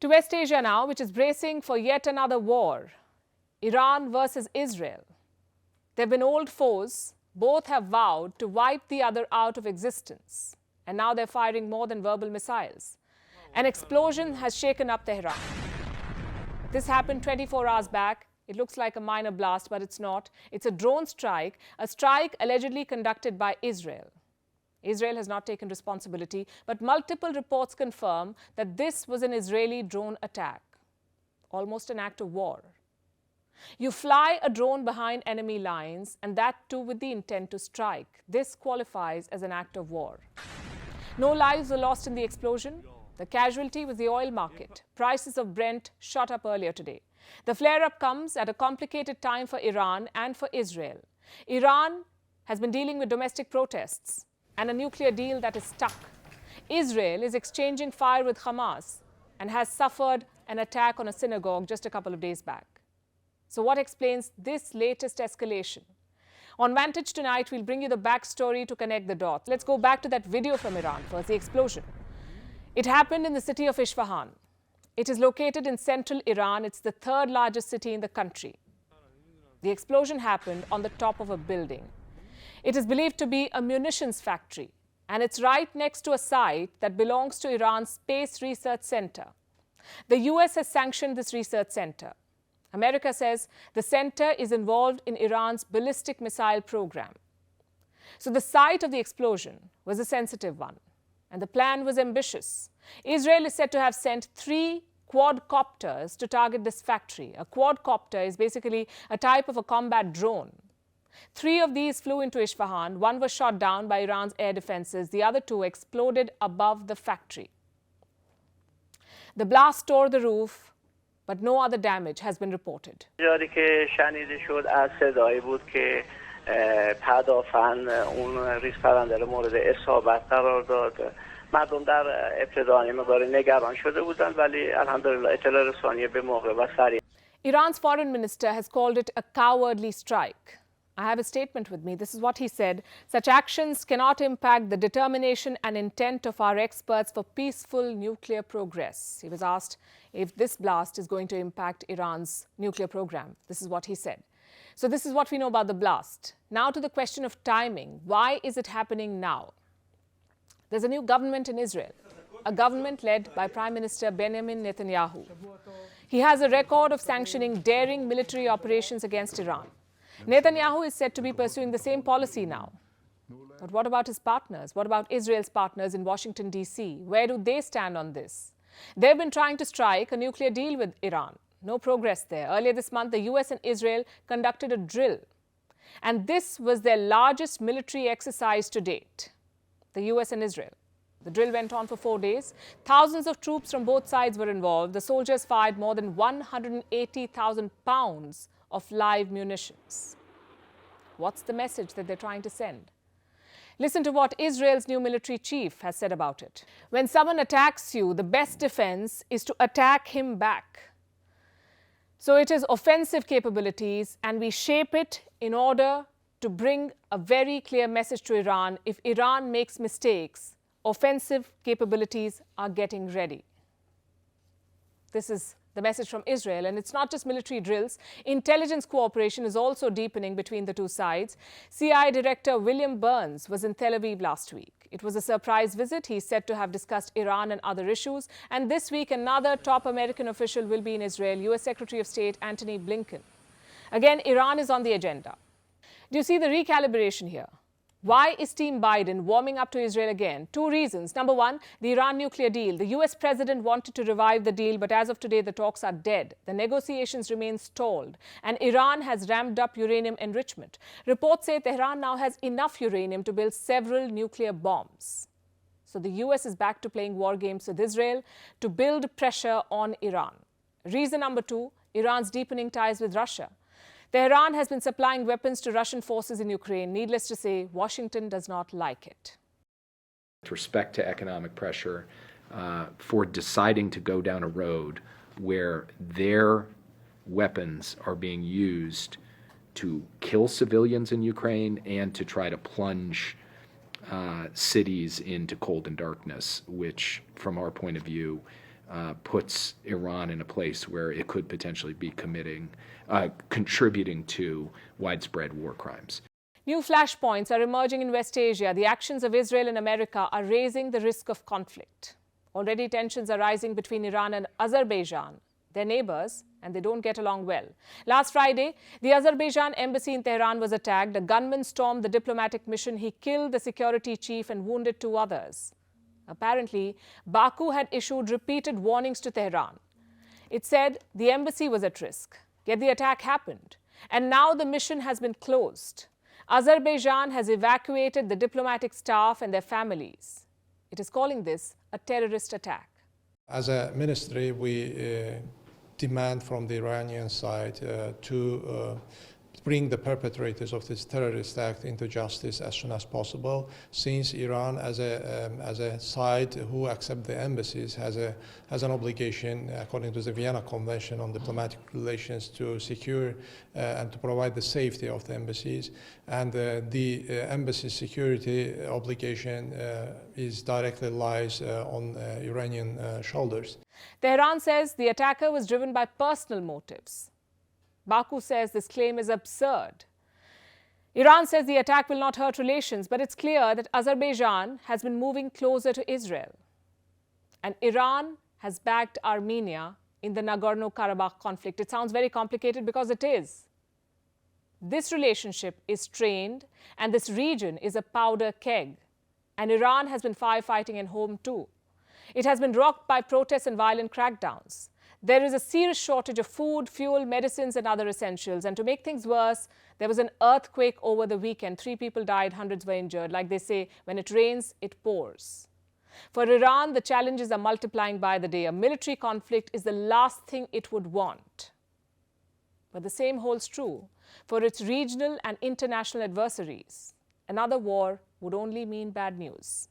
To West Asia now, which is bracing for yet another war. Iran versus Israel. They've been old foes. Both have vowed to wipe the other out of existence. And now they're firing more than verbal missiles. An explosion has shaken up Tehran. This happened 24 hours back. It looks like a minor blast, but it's not. It's a drone strike, a strike allegedly conducted by Israel. Israel has not taken responsibility, but multiple reports confirm that this was an Israeli drone attack, almost an act of war. You fly a drone behind enemy lines, and that too with the intent to strike. This qualifies as an act of war. No lives were lost in the explosion. The casualty was the oil market. Prices of Brent shot up earlier today. The flare-up comes at a complicated time for Iran and for Israel. Iran has been dealing with domestic protests and a nuclear deal that is stuck. Israel is exchanging fire with Hamas and has suffered an attack on a synagogue just a couple of days back. So what explains this latest escalation? On Vantage tonight, we'll bring you the backstory to connect the dots. Let's go back to that video from Iran first, the explosion. It happened in the city of Isfahan. It is located in central Iran. It's the third largest city in the country. The explosion happened on the top of a building. It is believed to be a munitions factory, and it's right next to a site that belongs to Iran's Space Research Center. The US has sanctioned this research center. America says the center is involved in Iran's ballistic missile program. So the site of the explosion was a sensitive one, and the plan was ambitious. Israel is said to have sent 3 quadcopters to target this factory. A quadcopter is basically a type of a combat drone. 3 of these flew into Isfahan. 1 was shot down by Iran's air defenses. The other 2 exploded above the factory. The blast tore the roof, but no other damage has been reported. جاری که شنیده شد از صدایی بود که پدافند اون ریز پرنده رو مورد اصابت قرار داد. مردم در ابتدای مقدار نگران شده بودند ولی الحمدلله اطلاع رسانی به موقع و سریع. Iran's foreign minister has called it a cowardly strike. I have a statement with me. This is what he said. Such actions cannot impact the determination and intent of our experts for peaceful nuclear progress. He was asked if this blast is going to impact Iran's nuclear program. This is what he said. So this is what we know about the blast. Now to the question of timing. Why is it happening now? There's a new government in Israel, a government led by Prime Minister Benjamin Netanyahu. He has a record of sanctioning daring military operations against Iran. Netanyahu is said to be pursuing the same policy now. But what about his partners? What about Israel's partners in Washington, D.C.? Where do they stand on this? They've been trying to strike a nuclear deal with Iran. No progress there. Earlier this month, the US and Israel conducted a drill. And this was their largest military exercise to date. The US and Israel. The drill went on for 4 days. Thousands of troops from both sides were involved. The soldiers fired more than 180,000 pounds of live munitions. What's the message that they're trying to send? Listen to what Israel's new military chief has said about it. When someone attacks you, the best defense is to attack him back. So it is offensive capabilities, and we shape it in order to bring a very clear message to Iran. If Iran makes mistakes, offensive capabilities are getting ready. This is the message from Israel, and it's not just military drills. Intelligence cooperation is also deepening between the two sides. CIA Director William Burns was in Tel Aviv last week. It was a surprise visit. He's said to have discussed Iran and other issues. And this week, another top American official will be in Israel, US Secretary of State Antony Blinken. Again, Iran is on the agenda. Do you see the recalibration here? Why is Team Biden warming up to Israel again? 2 reasons. Number 1, the Iran nuclear deal. The US president wanted to revive the deal, but as of today, the talks are dead. The negotiations remain stalled, and Iran has ramped up uranium enrichment. Reports say Tehran now has enough uranium to build several nuclear bombs. So the US is back to playing war games with Israel to build pressure on Iran. Reason number 2, Iran's deepening ties with Russia. Tehran has been supplying weapons to Russian forces in Ukraine. Needless to say, Washington does not like it. With respect to economic pressure, for deciding to go down a road where their weapons are being used to kill civilians in Ukraine and to try to plunge cities into cold and darkness, which, from our point of view, puts Iran in a place where it could potentially be contributing to widespread war crimes. New flashpoints are emerging in West Asia. The actions of Israel and America are raising the risk of conflict. Already tensions are rising between Iran and Azerbaijan. They're neighbors, and they don't get along well. Last Friday, the Azerbaijan embassy in Tehran was attacked. A gunman stormed the diplomatic mission. He killed the security chief and wounded 2 others. Apparently, Baku had issued repeated warnings to Tehran. It said the embassy was at risk. Yet the attack happened, and now the mission has been closed. Azerbaijan has evacuated the diplomatic staff and their families. It is calling this a terrorist attack. As a ministry, we demand from the Iranian side to bring the perpetrators of this terrorist act into justice as soon as possible, since Iran, as a side who accept the embassies, has an obligation, according to the Vienna Convention on Diplomatic Relations, to secure and to provide the safety of the embassies. And the embassy security obligation is directly lies on Iranian shoulders. Tehran says the attacker was driven by personal motives. Baku says this claim is absurd. Iran says the attack will not hurt relations, but it's clear that Azerbaijan has been moving closer to Israel. And Iran has backed Armenia in the Nagorno-Karabakh conflict. It sounds very complicated because it is. This relationship is strained, and this region is a powder keg. And Iran has been firefighting at home too. It has been rocked by protests and violent crackdowns. There is a serious shortage of food, fuel, medicines, and other essentials. And to make things worse, there was an earthquake over the weekend. 3 people died, hundreds were injured. Like they say, when it rains, it pours. For Iran, the challenges are multiplying by the day. A military conflict is the last thing it would want. But the same holds true for its regional and international adversaries. Another war would only mean bad news.